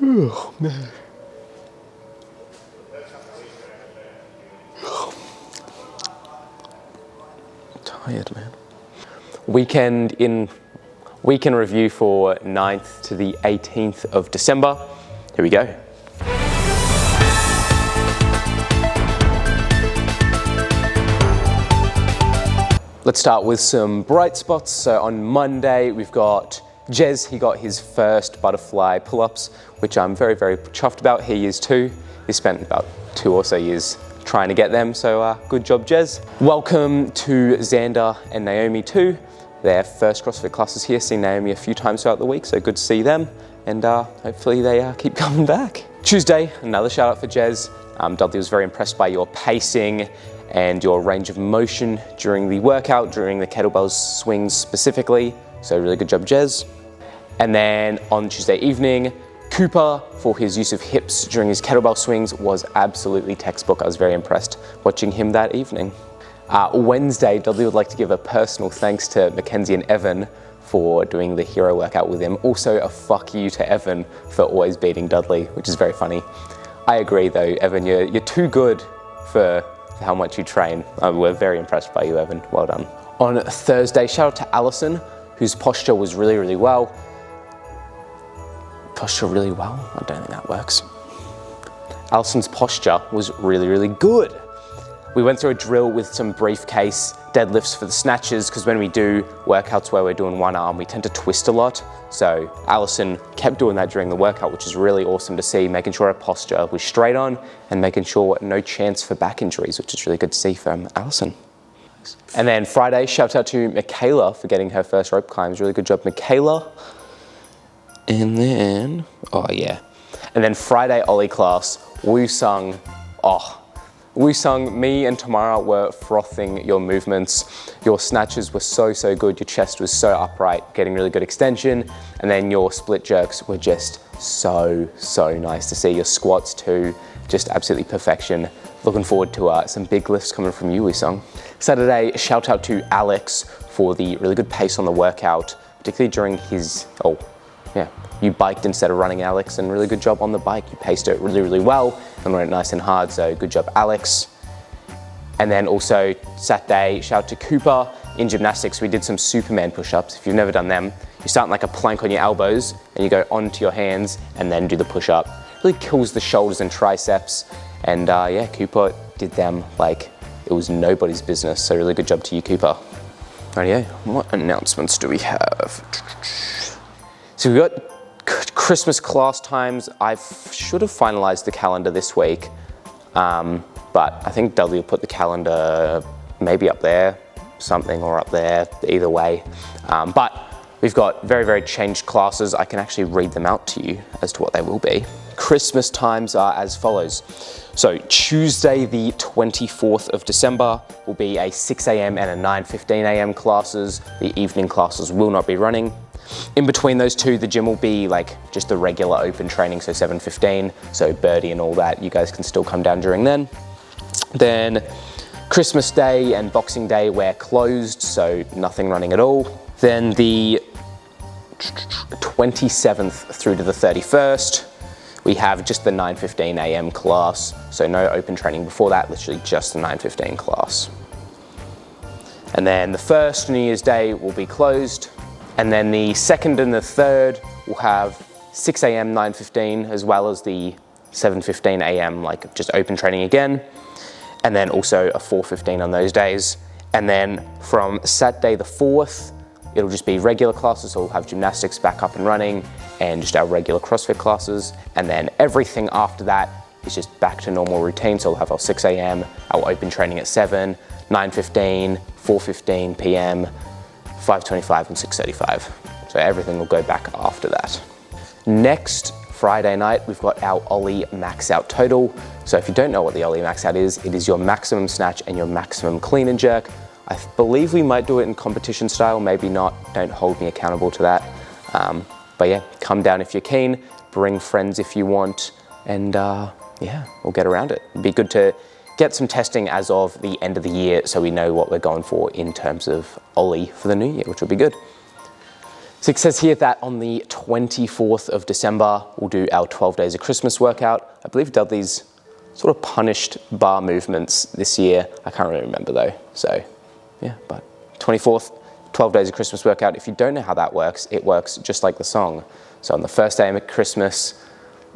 Oh, man. Tired, man. Weekend review for 9th to the 18th of December. Here we go. Let's start with some bright spots. So on Monday, we've got Jez. He got his first butterfly pull-ups, which I'm very, very chuffed about. He is too. He spent about 2 or so years trying to get them, so good job, Jez. Welcome to Xander and Naomi too. Their first CrossFit classes here. Seen Naomi a few times throughout the week, so good to see them, and hopefully they keep coming back. Tuesday, another shout out for Jez. Dudley was very impressed by your pacing and your range of motion during the workout, during the kettlebell swings specifically. So really good job, Jez. And then on Tuesday evening, Cooper, for his use of hips during his kettlebell swings, was absolutely textbook. I was very impressed watching him that evening. Wednesday, Dudley would like to give a personal thanks to Mackenzie and Evan for doing the hero workout with him. Also a fuck you to Evan for always beating Dudley, which is very funny. I agree though, Evan, you're too good for how much you train. We're very impressed by you, Evan. Well done. On Thursday, shout out to Allison, whose posture was really, really well. Posture really well? I don't think that works. Allison's posture was really, really good. We went through a drill with some briefcase deadlifts for the snatches, because when we do workouts where we're doing one arm, we tend to twist a lot. So Allison kept doing that during the workout, which is really awesome to see, making sure her posture was straight on and making sure no chance for back injuries, which is really good to see from Allison. And then Friday, shout out to Michaela for getting her first rope climbs. Really good job, Michaela. And then, oh yeah. And then Friday Ollie class, Woo-Sung. Woo-Sung, me and Tamara were frothing your movements. Your snatches were so, so good. Your chest was so upright, getting really good extension. And then your split jerks were just so, so nice to see. Your squats too, just absolutely perfection. Looking forward to some big lifts coming from you, Woo-Sung. Saturday, shout out to Alex for the really good pace on the workout, particularly during his, you biked instead of running, Alex, and really good job on the bike. You paced it really, really well and went nice and hard, so good job, Alex. And then also Saturday, shout out to Cooper. In gymnastics, we did some Superman push-ups. If you've never done them, you start in like a plank on your elbows and you go onto your hands and then do the push-up. Really kills the shoulders and triceps. And yeah, Cooper did them like it was nobody's business, so really good job to you, Cooper. Rightio, what announcements do we have? So we got Christmas class times. I should have finalized the calendar this week, but I think Dudley will put the calendar maybe up there, something, or up there, either way. But we've got very, very changed classes. I can actually read them out to you as to what they will be. Christmas times are as follows. So Tuesday, the 24th of December will be a 6 a.m. and a 9:15 a.m. classes. The evening classes will not be running. In between those two, the gym will be like just the regular open training, so 7:15, so birdie and all that. You guys can still come down during then. Then Christmas Day and Boxing Day, we're closed, so nothing running at all. Then the 27th through to the 31st, we have just the 9:15 a.m. class, so no open training before that, literally just the 9:15 class. And then the first New Year's Day will be closed. And then the 2nd and the 3rd will have 6 a.m., 9:15, as well as the 7:15 a.m., like just open training again. And then also a 4:15 on those days. And then from Saturday the 4th, it'll just be regular classes, so we'll have gymnastics back up and running and just our regular CrossFit classes. And then everything after that is just back to normal routine. So we'll have our 6 a.m., our open training at 7, 9:15, 4:15 p.m., 5:25 and 6:35. So everything will go back after that. Next Friday night, we've got our Ollie Max Out Total. So if you don't know what the Ollie Max Out is, it is your maximum snatch and your maximum clean and jerk. I believe we might do it in competition style, maybe not. Don't hold me accountable to that. But yeah, come down if you're keen, bring friends if you want, and yeah, we'll get around it. It'd be good to get some testing as of the end of the year so we know what we're going for in terms of Ollie for the new year, which will be good. So it says here that on the 24th of December, we'll do our 12 days of Christmas workout. I believe Dudley's sort of punished bar movements this year. I can't really remember though. So yeah, but 24th, 12 days of Christmas workout. If you don't know how that works, it works just like the song. So on the first day of Christmas,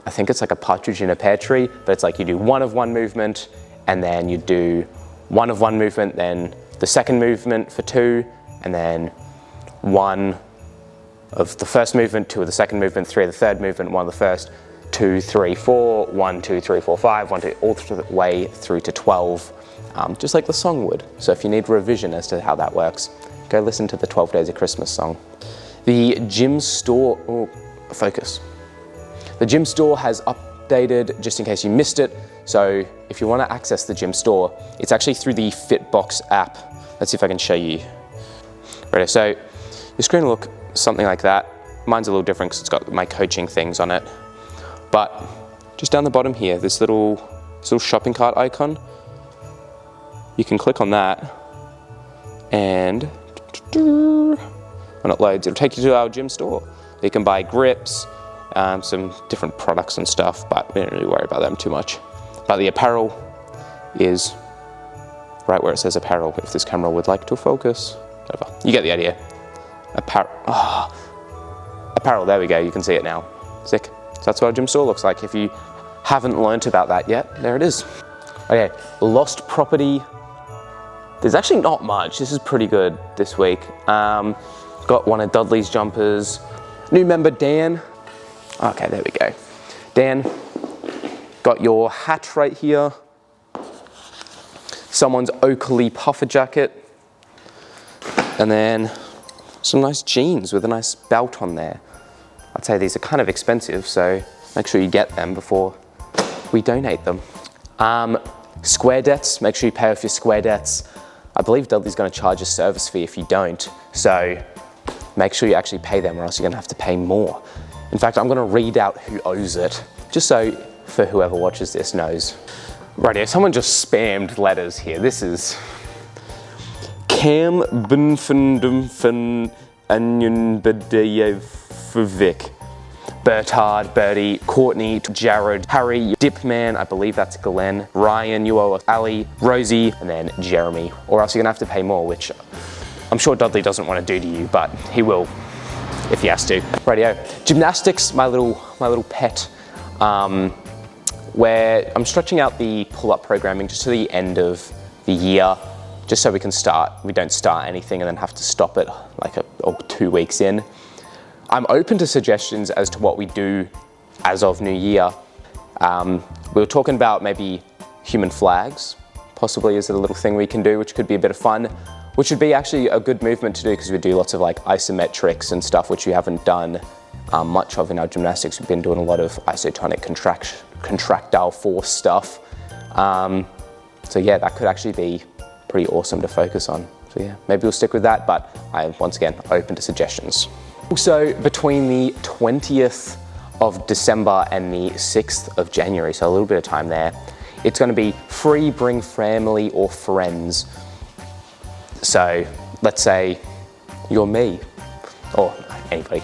I think it's like a partridge in a pear tree, but it's like you do one of one movement, and then you do one of one movement, then the second movement for 2, and then 1 of the first movement, 2 of the second movement, 3 of the third movement, 1 of the first, 2, 3, 4, 1, 2, 3, 4, 5, 1, 2, all the way through to 12, just like the song would. So if you need revision as to how that works, go listen to the 12 Days of Christmas song. The gym store, focus. The gym store has updated, just in case you missed it. So if you want to access the gym store, it's actually through the Fitbox app. Let's see if I can show you. Right, so your screen will look something like that. Mine's a little different because it's got my coaching things on it. But just down the bottom here, this little shopping cart icon, you can click on that, and when it loads, it'll take you to our gym store. You can buy grips, some different products and stuff, but we don't really worry about them too much. But the apparel is right where it says apparel, if this camera would like to focus. Whatever. You get the idea. Apparel, there we go, you can see it now. Sick. So that's what our gym store looks like. If you haven't learnt about that yet, there it is. Okay, lost property. There's actually not much. This is pretty good this week. Got one of Dudley's jumpers. New member Dan. Okay, there we go. Dan, got your hat right here. Someone's Oakley puffer jacket. And then some nice jeans with a nice belt on there. I'd say these are kind of expensive, so make sure you get them before we donate them. Square debts, make sure you pay off your square debts. I believe Dudley's gonna charge a service fee if you don't, so make sure you actually pay them or else you're gonna have to pay more. In fact, I'm gonna read out who owes it, just so for whoever watches this knows. Rightio, someone just spammed letters here. This is Cam Bunfundumfun Onion Bedeyevic, Bertard, Bertie, Courtney, Jared, Harry, Dipman, I believe that's Glenn, Ryan, you owe us, Ali, Rosie, and then Jeremy. Or else you're gonna have to pay more, which I'm sure Dudley doesn't want to do to you, but he will if he has to. Rightio. Gymnastics, my little pet, where I'm stretching out the pull-up programming just to the end of the year, just so we don't start anything and then have to stop it like 2 weeks in. I'm open to suggestions as to what we do as of New Year. We were talking about maybe human flags, possibly is a little thing we can do, which could be a bit of fun, which would be actually a good movement to do because we do lots of like isometrics and stuff, which we haven't done much of in our gymnastics. We've been doing a lot of isotonic contractile force stuff. So yeah, that could actually be pretty awesome to focus on. So yeah, maybe we'll stick with that, but I am once again open to suggestions. Also, between the 20th of December and the 6th of January, so a little bit of time there, it's going to be free, bring family or friends. So let's say you're me or anybody.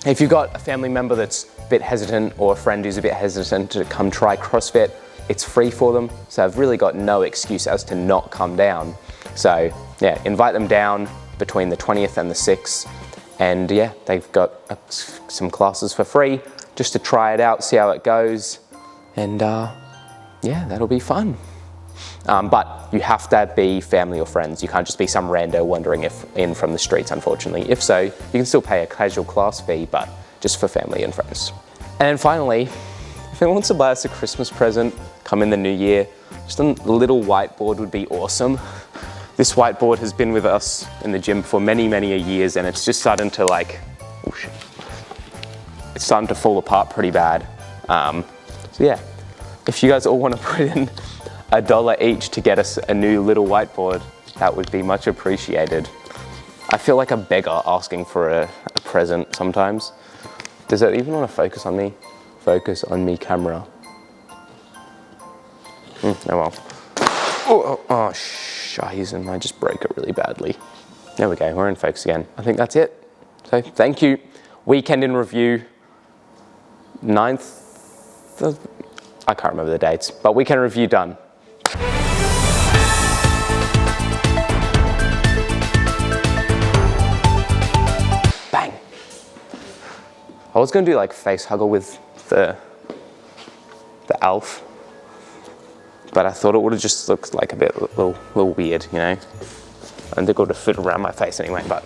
If you've got a family member that's a bit hesitant or a friend who's a bit hesitant to come try CrossFit, it's free for them. So I've really got no excuse as to not come down. So yeah, invite them down between the 20th and the 6th. And yeah, they've got some classes for free just to try it out, see how it goes. And yeah, that'll be fun. But you have to be family or friends. You can't just be some rando wandering in from the streets, unfortunately. If so, you can still pay a casual class fee, but just for family and friends. And then finally, if anyone wants to buy us a Christmas present, come in the new year, just a little whiteboard would be awesome. This whiteboard has been with us in the gym for many, many years, and it's just starting to it's starting to fall apart pretty bad. So yeah, if you guys all want to put in $1 each to get us a new little whiteboard, that would be much appreciated. I feel like a beggar asking for a present sometimes. Does it even want to focus on me? Focus on me, camera. Oh well. Oh, shizen, I just broke it really badly. There we go, we're in focus again. I think that's it. So thank you. Weekend in review, 9th of, I can't remember the dates, but weekend review done. Bang. I was gonna do like face hugger with the elf, but I thought it would have just looked like a little weird, you know? And they're going to fit around my face anyway, but